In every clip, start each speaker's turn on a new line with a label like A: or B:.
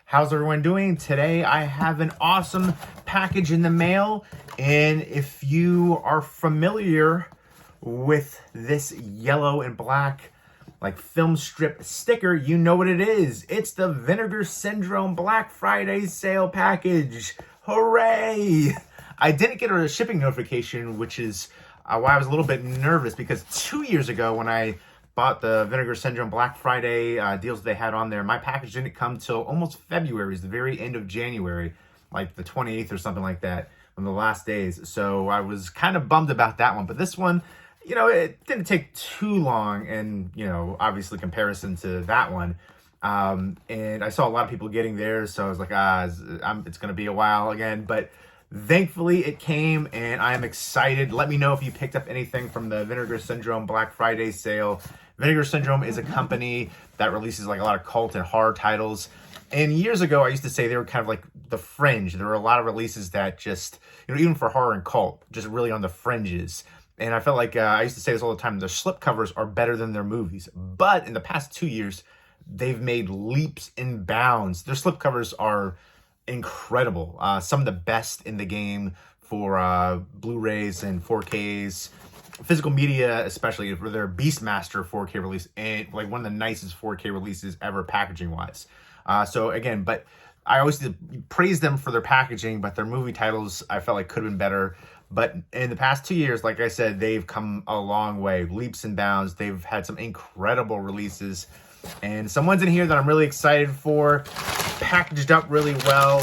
A: How's everyone doing? Today I have an awesome package in the mail, and if you are familiar with this yellow and black like film strip sticker, you know what it is. It's the Vinegar Syndrome Black Friday sale package. Hooray! I didn't get a shipping notification, which is why I was a little bit nervous, because 2 years ago when I bought the Vinegar Syndrome Black Friday deals they had on there, my package didn't come till almost February, the very end of January, like the 28th or something like that, on the last days. So I was kind of bummed about that one. But this one, you know, it didn't take too long, and, you know, obviously comparison to that one. And I saw a lot of people getting theirs, so I was like, it's going to be a while again. But thankfully it came, and I am excited. Let me know if you picked up anything from the Vinegar Syndrome Black Friday sale. Vinegar Syndrome is a company that releases like a lot of cult and horror titles. And years ago, I used to say they were kind of like the fringe. There were a lot of releases that just, you know, even for horror and cult, just really on the fringes. And I felt like I used to say this all the time, their slipcovers are better than their movies. But in the past 2 years, they've made leaps and bounds. Their slipcovers are incredible. Some of the best in the game for Blu-Rays and 4Ks. Physical media, especially for their Beastmaster 4K release, and like one of the nicest 4K releases ever packaging wise. So again, but I always praise them for their packaging, but their movie titles I felt like could have been better. But in the past 2 years, like I said, they've come a long way, leaps and bounds. They've had some incredible releases, and some ones in here that I'm really excited for, packaged up really well.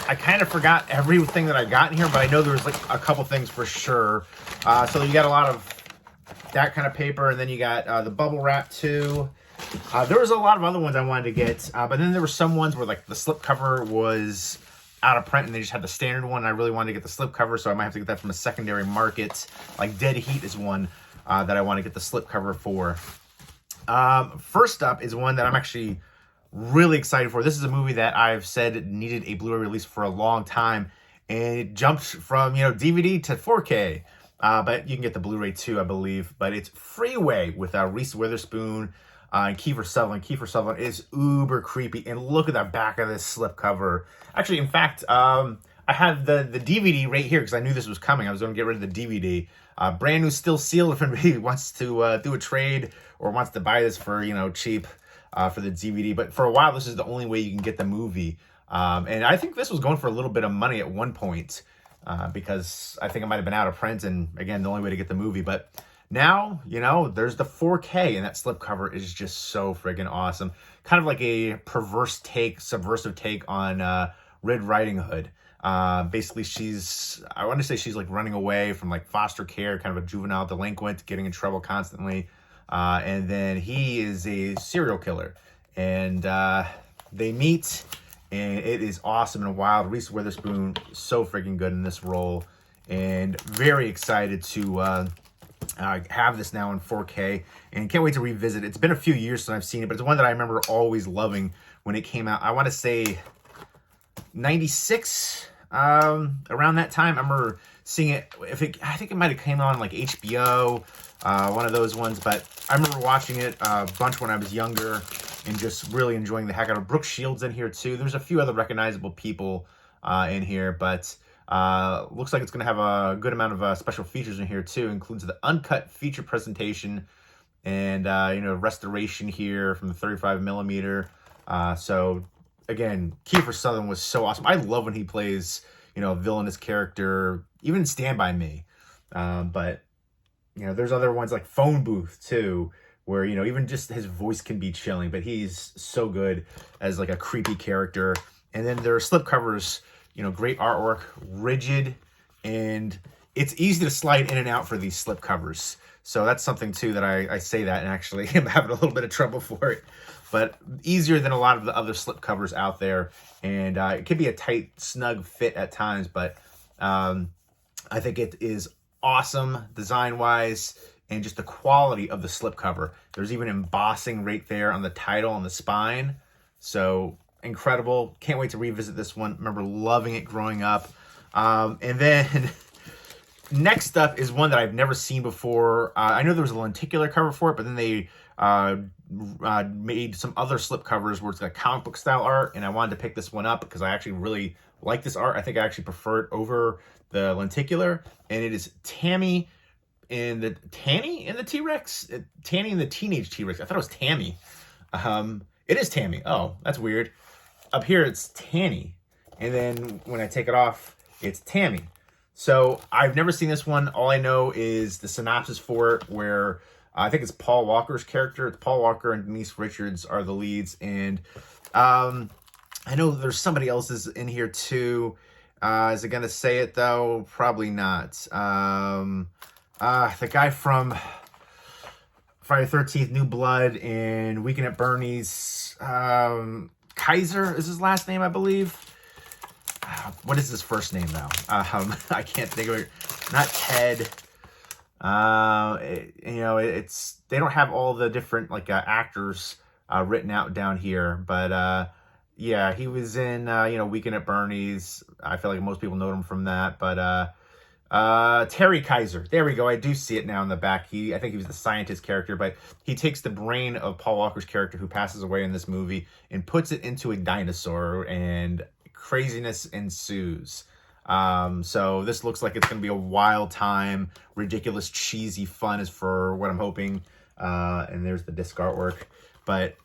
A: I kind of forgot everything that I got in here, but I know there was like a couple things for sure. So you got a lot of that kind of paper, and then you got the bubble wrap too. There was a lot of other ones I wanted to get, but then there were some ones where like the slipcover was out of print and they just had the standard one, and I really wanted to get the slipcover, so I might have to get that from a secondary market. Like Dead Heat is one that I want to get the slipcover for. First up is one that I'm actually really excited for. This is a movie that I've said needed a Blu-ray release for a long time, and it jumped from, you know, DVD to 4K. But you can get the Blu-ray too, I believe. But it's Freeway with Reese Witherspoon and Kiefer Sutherland. Kiefer Sutherland is uber creepy, and look at the back of this slipcover. Actually, in fact, I have the DVD right here because I knew this was coming. I was going to get rid of the DVD. Brand new, still sealed. If anybody wants to do a trade or wants to buy this for, you know, cheap. For the DVD, but for a while this is the only way you can get the movie, and I think this was going for a little bit of money at one point, because I think it might have been out of print, and again, the only way to get the movie. But now, you know, there's the 4K, and that slipcover is just so friggin' awesome. Kind of like a subversive take on Red Riding Hood. Basically, I want to say she's like running away from like foster care, kind of a juvenile delinquent, getting in trouble constantly. And then he is a serial killer, and they meet, and it is awesome and wild. Reese Witherspoon, so freaking good in this role, and very excited to have this now in 4K, and can't wait to revisit it. It's been a few years since I've seen it, but it's one that I remember always loving when it came out. I want to say 96, around that time. I remember seeing it. I think it might have came on like HBO. One of those ones, but I remember watching it a bunch when I was younger and just really enjoying the heck out of it. Brooke Shields in here too. There's a few other recognizable people in here, but looks like it's going to have a good amount of special features in here too. Includes the uncut feature presentation and you know, restoration here from the 35 millimeter. So again, Kiefer Sutherland was so awesome. I love when he plays, you know, a villainous character, even in Stand By Me. But you know, there's other ones like Phone Booth too, where, you know, even just his voice can be chilling, but he's so good as like a creepy character. And then there are slipcovers, you know, great artwork, rigid, and it's easy to slide in and out for these slipcovers. So that's something too that I say that, and actually I'm having a little bit of trouble for it, but easier than a lot of the other slipcovers out there. And it can be a tight, snug fit at times, but I think it is awesome design-wise, and just the quality of the slipcover. There's even embossing right there on the title on the spine. So incredible. Can't wait to revisit this one. Remember loving it growing up. And then next up is one that I've never seen before. I know there was a lenticular cover for it, but then they made some other slipcovers where it's got comic book style art, and I wanted to pick this one up because I actually really like this art. I think I actually prefer it over the lenticular, and it is Tammy and the T-Rex? Tanny and the Teenage T-Rex. I thought it was Tammy. It is Tammy. Oh, that's weird. Up here it's Tanny, and then when I take it off, it's Tammy. So I've never seen this one. All I know is the synopsis for it, where I think it's Paul Walker's character. It's Paul Walker and Denise Richards are the leads, and I know there's somebody else's in here too. Is it gonna say it though? Probably not. The guy from Friday the 13th, New Blood, and Weekend at Bernie's. Kiser is his last name, I believe. What is his first name though? I can't think of it. Not Ted. It's they don't have all the different actors written out down here, but yeah, he was in Weekend at Bernie's. I feel like most people know him from that, but Terry Kiser. There we go. I do see it now in the back. I think he was the scientist character, but he takes the brain of Paul Walker's character who passes away in this movie and puts it into a dinosaur, and craziness ensues. So this looks like it's going to be a wild time, ridiculous, cheesy fun is for what I'm hoping. And there's the disc artwork. But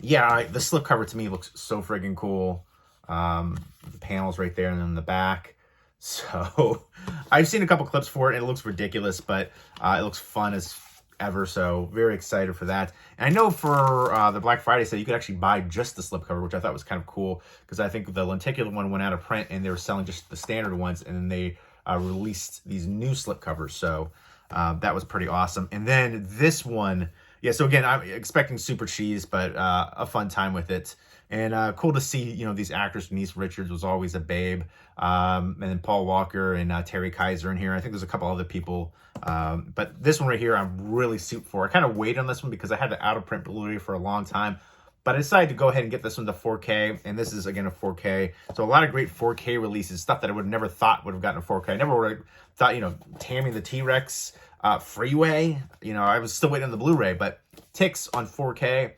A: yeah, the slipcover to me looks so friggin' cool. The panels right there and then the back. So I've seen a couple clips for it and it looks ridiculous, but it looks fun as ever. So very excited for that. And I know for the Black Friday sale, you could actually buy just the slipcover, which I thought was kind of cool because I think the lenticular one went out of print and they were selling just the standard ones, and then they released these new slipcovers. So that was pretty awesome. And then this one, yeah, so again, I'm expecting super cheese, but a fun time with it. And cool to see, these actors. Denise Richards was always a babe. And then Paul Walker and Terry Kiser in here. I think there's a couple other people. But this one right here, I'm really super for. I kind of waited on this one because I had the out-of-print Blu-ray for a long time. But I decided to go ahead and get this one to 4K. And this is, again, a 4K. So a lot of great 4K releases. Stuff that I would have never thought would have gotten a 4K. I never would have thought, Tammy the T-Rex, Freeway. I was still waiting on the Blu-ray. But Ticks on 4K.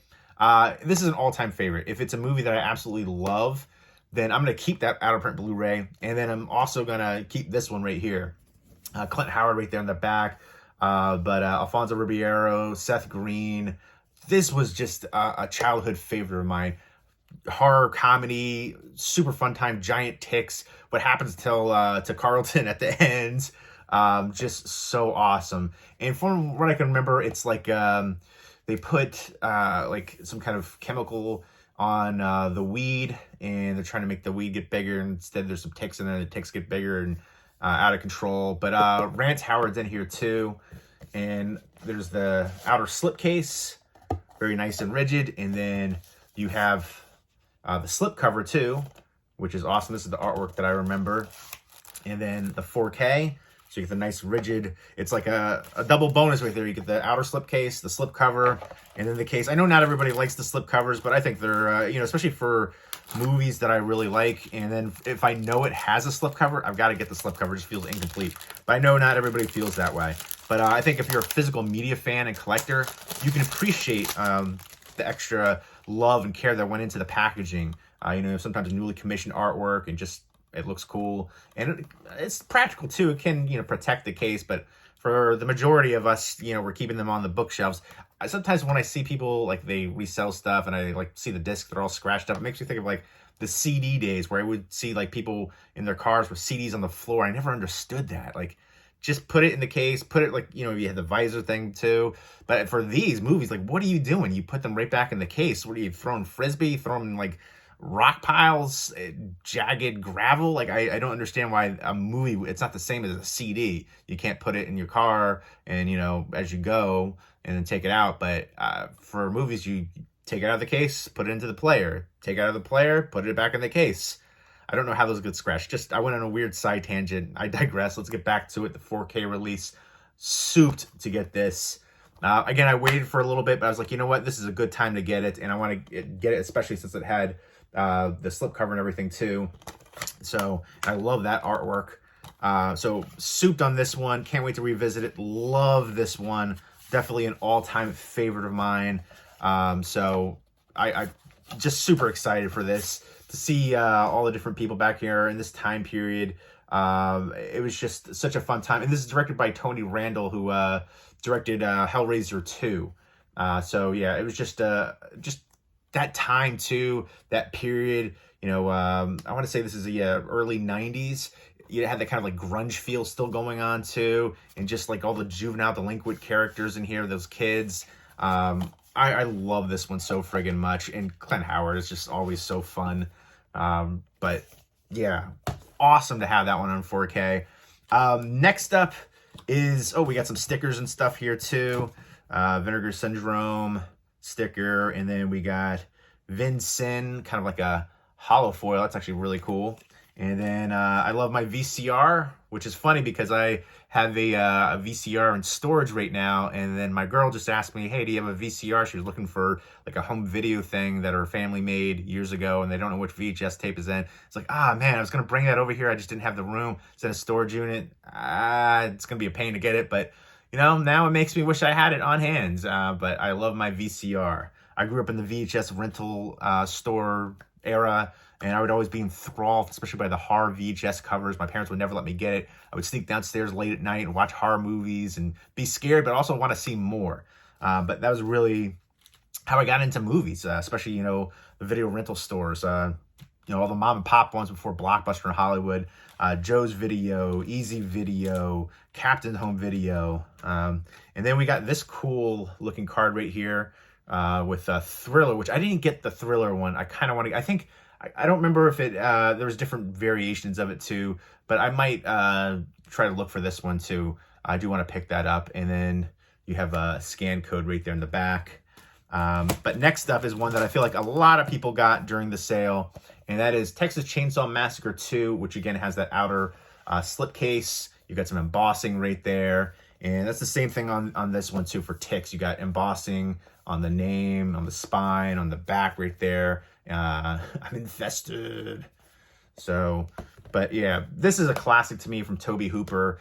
A: This is an all-time favorite. If it's a movie that I absolutely love, then I'm going to keep that out-of-print Blu-ray. And then I'm also going to keep this one right here. Clint Howard right there in the back. But Alfonso Ribeiro, Seth Green. This was just a childhood favorite of mine. Horror, comedy, super fun time, giant ticks. What happens to Carlton at the end. Just so awesome. And from what I can remember, it's like they put some kind of chemical on the weed, and they're trying to make the weed get bigger. And instead, there's some ticks in there, and the ticks get bigger and out of control. But Rant Howard's in here too. And there's the outer slip case, very nice and rigid. And then you have the slip cover too, which is awesome. This is the artwork that I remember. And then the 4K. So you get the nice rigid, it's like a double bonus right there. You get the outer slip case, the slip cover, and then the case. I know not everybody likes the slip covers, but I think they're, especially for movies that I really like. And then if I know it has a slip cover, I've got to get the slip cover. It just feels incomplete. But I know not everybody feels that way. But I think if you're a physical media fan and collector, you can appreciate the extra love and care that went into the packaging. Sometimes newly commissioned artwork and just, it looks cool, and it's practical too. It can, protect the case, but for the majority of us, we're keeping them on the bookshelves. Sometimes when I see people, they resell stuff and I see the discs, they're all scratched up. It makes me think of the CD days where I would see people in their cars with CDs on the floor. I never understood that. Just put it in the case, put it you had the visor thing too. But for these movies, what are you doing? You put them right back in the case. What are you throwing Frisbee? Throwing them rock piles, jagged gravel. I don't understand why a movie, it's not the same as a CD. You can't put it in your car and as you go and then take it out. But for movies, you take it out of the case, put it into the player, take it out of the player, put it back in the case. I don't know how those get scratched. I went on a weird side tangent. I digress. Let's get back to it. The 4K release, souped to get this. Again, I waited for a little bit, but I was like, you know what? This is a good time to get it, and I want to get it, especially since it had the slipcover and everything too. So I love that artwork. So souped on this one. Can't wait to revisit it. Love this one. definitely an all-time favorite of mine. So I just super excited for this, to see all the different people back here in this time period. It was just such a fun time. And this is directed by Tony Randall, who directed Hellraiser 2. So yeah, it was just that time too, that period. You know, I want to say this is the early 90s. You had that kind of like grunge feel still going on too, and just like all the juvenile delinquent characters in here, those kids. I love this one so friggin' much, and Clint Howard is just always so fun. But yeah, awesome to have that one on 4K. Next up is, we got some stickers and stuff here too. Vinegar Syndrome sticker, and then we got Vin Sin, kind of like a hollow foil. That's actually really cool. And then I love my VCR, which is funny because I have a VCR in storage right now. And then my girl just asked me, hey, do you have a VCR? She was looking for like a home video thing that her family made years ago, and they don't know which VHS tape is in. It's like, man, I was going to bring that over here. I just didn't have the room. It's in a storage unit. It's going to be a pain to get it. But, you know, now it makes me wish I had it on hand. But I love my VCR. I grew up in the VHS rental store era, and I would always be enthralled, especially by the horror VHS covers. My parents would never let me get it. I would sneak downstairs late at night and watch horror movies and be scared, but also want to see more. But that was really how I got into movies, especially, you know, the video rental stores. You know, all the mom and pop ones before Blockbuster in Hollywood. Joe's Video, Easy Video, Captain Home Video. And then we got this cool looking card right here with a Thriller, which I didn't get the Thriller one. I kind of want to, I don't remember if there was different variations of it too, but I might try to look for this one too. I do want to pick that up. And then you have a scan code right there in the back. But next up is one that I feel like a lot of people got during the sale, and that is Texas Chainsaw Massacre 2, which again has that outer slipcase. You got some embossing right there. And that's the same thing on this one too for Tix. You got embossing on the name, on the spine, on the back right there. I'm infested. So, but yeah, this is a classic to me from Tobe Hooper.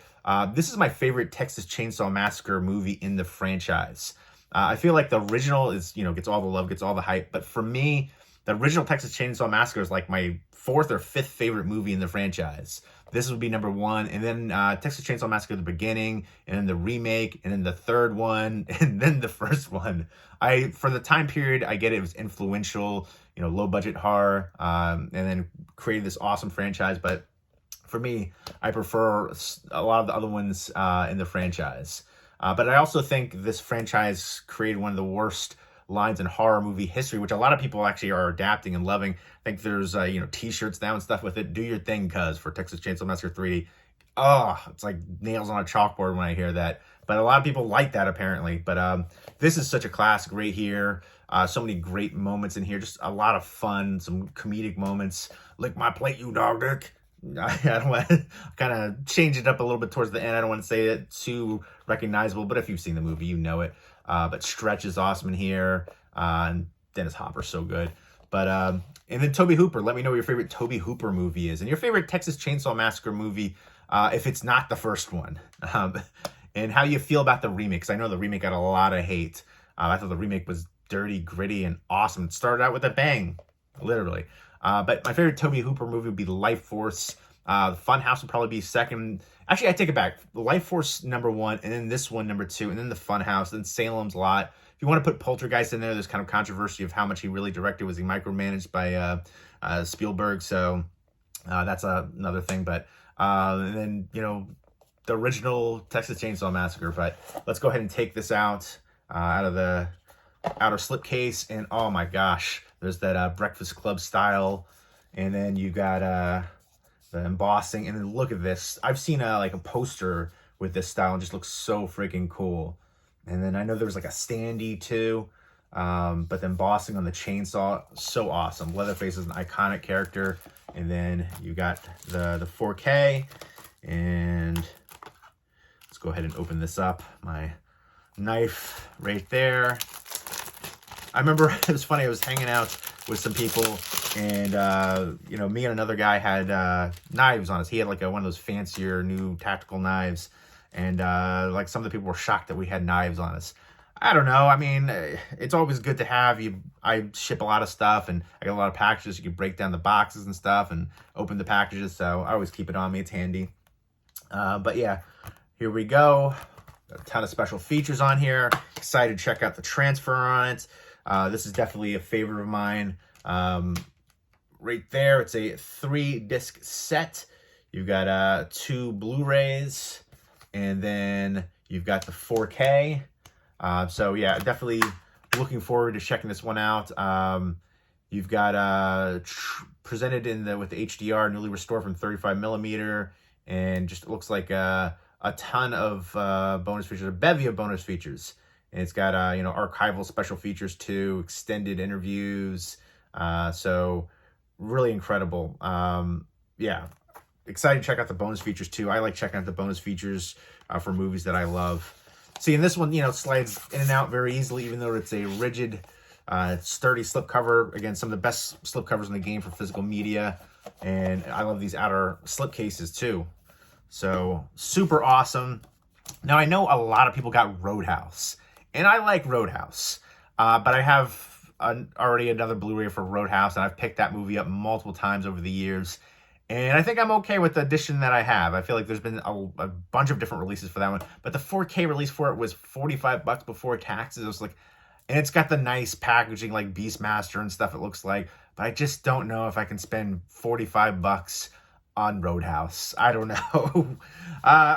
A: This is my favorite Texas Chainsaw Massacre movie in the franchise. I feel like the original is, you know, gets all the love, gets all the hype. But for me, the original Texas Chainsaw Massacre is like my 4th or 5th favorite movie in the franchise. This would be number 1. And then Texas Chainsaw Massacre, the beginning, and then the remake, and then the 3rd one, and then the first one. For the time period, I get it was influential, you know, low budget horror, and then created this awesome franchise. But for me, I prefer a lot of the other ones in the franchise. But I also think this franchise created one of the worst lines in horror movie history, which a lot of people actually are adapting and loving. I think there's you know, t-shirts now and stuff with it. Do your thing, cuz, for Texas Chainsaw Massacre 3. It's like nails on a chalkboard when I hear that. But a lot of people like that apparently. But this is such a classic right here. So many great moments in here. Just a lot of fun, some comedic moments. Lick my plate, you dog dick. I don't want to kind of change it up a little bit towards the end. I don't want to say it too recognizable, but if you've seen the movie, you know it. But Stretch is awesome in here. And Dennis Hopper's so good. But and then Tobe Hooper. Let me know what your favorite Tobe Hooper movie is, and your favorite Texas Chainsaw Massacre movie, if it's not the first one. And how you feel about the remake, because I know the remake got a lot of hate. I thought the remake was dirty, gritty, and awesome. It started out with a bang, literally. But my favorite Tobe Hooper movie would be Life Force. Funhouse would probably be second. Actually, I take it back. Life Force number 1, and then this one number 2, and then the Funhouse, then Salem's Lot. If you want to put Poltergeist in there, there's kind of controversy of how much he really directed. Was he micromanaged by Spielberg? So that's another thing. But and then, you know, the original Texas Chainsaw Massacre. But let's go ahead and take this out of the outer slipcase, and oh my gosh, there's that Breakfast Club style, and then you got the embossing, and then look at this. I've seen like a poster with this style, and just looks so freaking cool. And then I know there was like a standee too, but the embossing on the chainsaw, so awesome. Leatherface is an iconic character. And then you got the 4K, and let's go ahead and open this up. My knife right there. I remember it was funny. I was hanging out with some people, and you know, me and another guy had knives on us. He had like one of those fancier new tactical knives, And like some of the people were shocked that we had knives on us. I don't know. I mean, it's always good to have. I ship a lot of stuff, and I got a lot of packages. You can break down the boxes and stuff and open the packages, so I always keep it on me. It's handy. But yeah, here we go. Got a ton of special features on here. Excited to check out the transfer on it. This is definitely a favorite of mine. Right there, it's a 3-disc set. You've got 2 Blu-rays, and then you've got the 4K. So yeah, definitely looking forward to checking this one out. You've got presented with the HDR, newly restored from 35mm, and just looks like a ton of bonus features, a bevy of bonus features. And it's got archival special features too, extended interviews. So really incredible. Yeah, excited to check out the bonus features too. I like checking out the bonus features for movies that I love. See, in this one, slides in and out very easily, even though it's a rigid, sturdy slipcover. Again, some of the best slipcovers in the game for physical media. And I love these outer slip cases too. So, super awesome. Now, I know a lot of people got Roadhouse. And I like Roadhouse. But I have already another Blu-ray for Roadhouse. And I've picked that movie up multiple times over the years. And I think I'm okay with the edition that I have. I feel like there's been a bunch of different releases for that one. But the 4K release for it was $45 before taxes. It was like, and it's got the nice packaging like Beastmaster and stuff, it looks like. But I just don't know if I can spend $45 on Roadhouse. I don't know.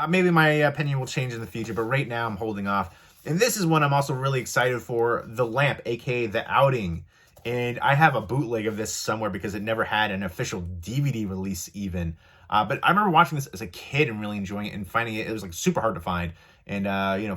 A: Maybe my opinion will change in the future. But right now I'm holding off. And this is one I'm also really excited for. The Lamp, a.k.a. The Outing. And I have a bootleg of this somewhere because it never had an official DVD release even. But I remember watching this as a kid and really enjoying it and finding it was like super hard to find. And,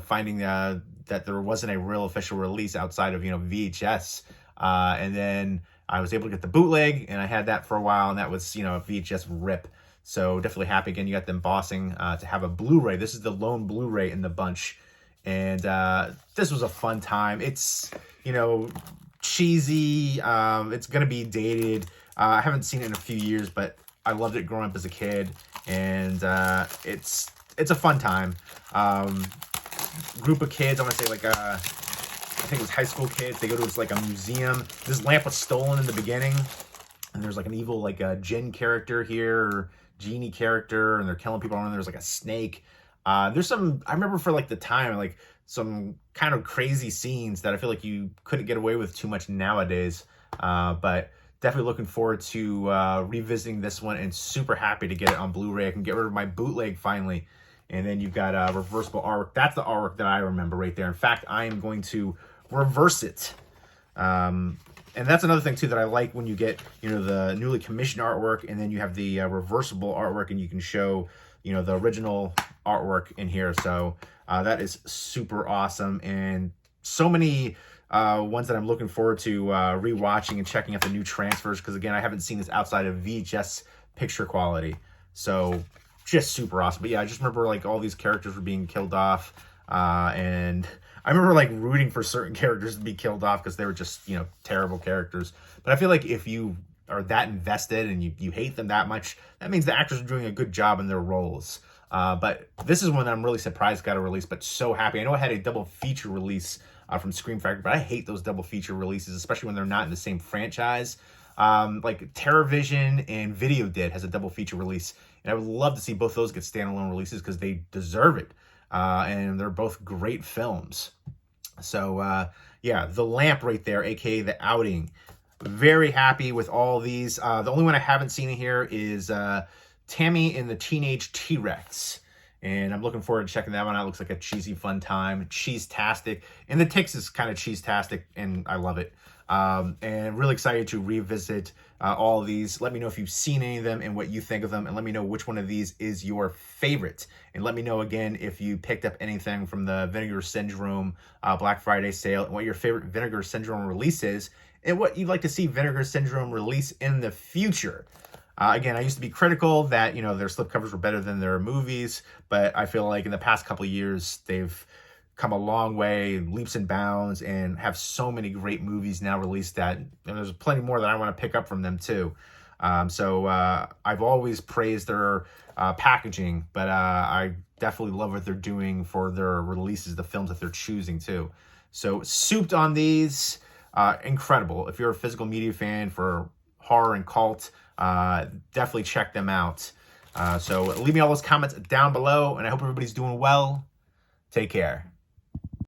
A: finding that there wasn't a real official release outside of, VHS. And then I was able to get the bootleg and I had that for a while and that was, a VHS rip. So definitely happy again. You got the embossing to have a Blu-ray. This is the lone Blu-ray in the bunch. And this was a fun time. It's, cheesy. It's gonna be dated. I haven't seen it in a few years, but I loved it growing up as a kid, and it's a fun time. Group of kids, I want to say I think it was high school kids. They go to like a museum. This lamp was stolen in the beginning, and there's like an evil Jinn character here, or genie character, and they're killing people. And there's like a snake. There's some, I remember for the time, some kind of crazy scenes that I feel like you couldn't get away with too much nowadays. But definitely looking forward to revisiting this one and super happy to get it on Blu-ray. I can get rid of my bootleg finally. And then you've got reversible artwork. That's the artwork that I remember right there. In fact, I am going to reverse it. And that's another thing too that I like when you get, the newly commissioned artwork and then you have the reversible artwork and you can show, the original artwork in here. So that is super awesome. And so many ones that I'm looking forward to rewatching and checking out the new transfers. Because again, I haven't seen this outside of VHS picture quality. So just super awesome. But yeah, I just remember all these characters were being killed off. And I remember rooting for certain characters to be killed off because they were just, terrible characters. But I feel like if you are that invested and you hate them that much, that means the actors are doing a good job in their roles. But this is one that I'm really surprised got a release, but so happy. I know I had a double feature release from Scream Factory, but I hate those double feature releases, especially when they're not in the same franchise. Like TerrorVision and Video Did has a double feature release, and I would love to see both those get standalone releases because they deserve it. And they're both great films. So, yeah, The Lamp right there, aka The Outing. Very happy with all these. The only one I haven't seen in here is Tammy and the Teenage T-Rex. And I'm looking forward to checking that one out. It looks like a cheesy, fun time. Cheese-tastic. And the Ticks is kind of cheese-tastic, and I love it. And really excited to revisit all of these. Let me know if you've seen any of them and what you think of them. And let me know which one of these is your favorite. And let me know, again, if you picked up anything from the Vinegar Syndrome Black Friday sale and what your favorite Vinegar Syndrome release is and what you'd like to see Vinegar Syndrome release in the future. Again, I used to be critical that, their slipcovers were better than their movies, but I feel like in the past couple of years, they've come a long way, leaps and bounds, and have so many great movies now released that there's plenty more that I want to pick up from them too. I've always praised their packaging, but I definitely love what they're doing for their releases, the films that they're choosing too. So souped on these, incredible. If you're a physical media fan for horror and cult, definitely check them out. So leave me all those comments down below, and I hope everybody's doing well. Take care.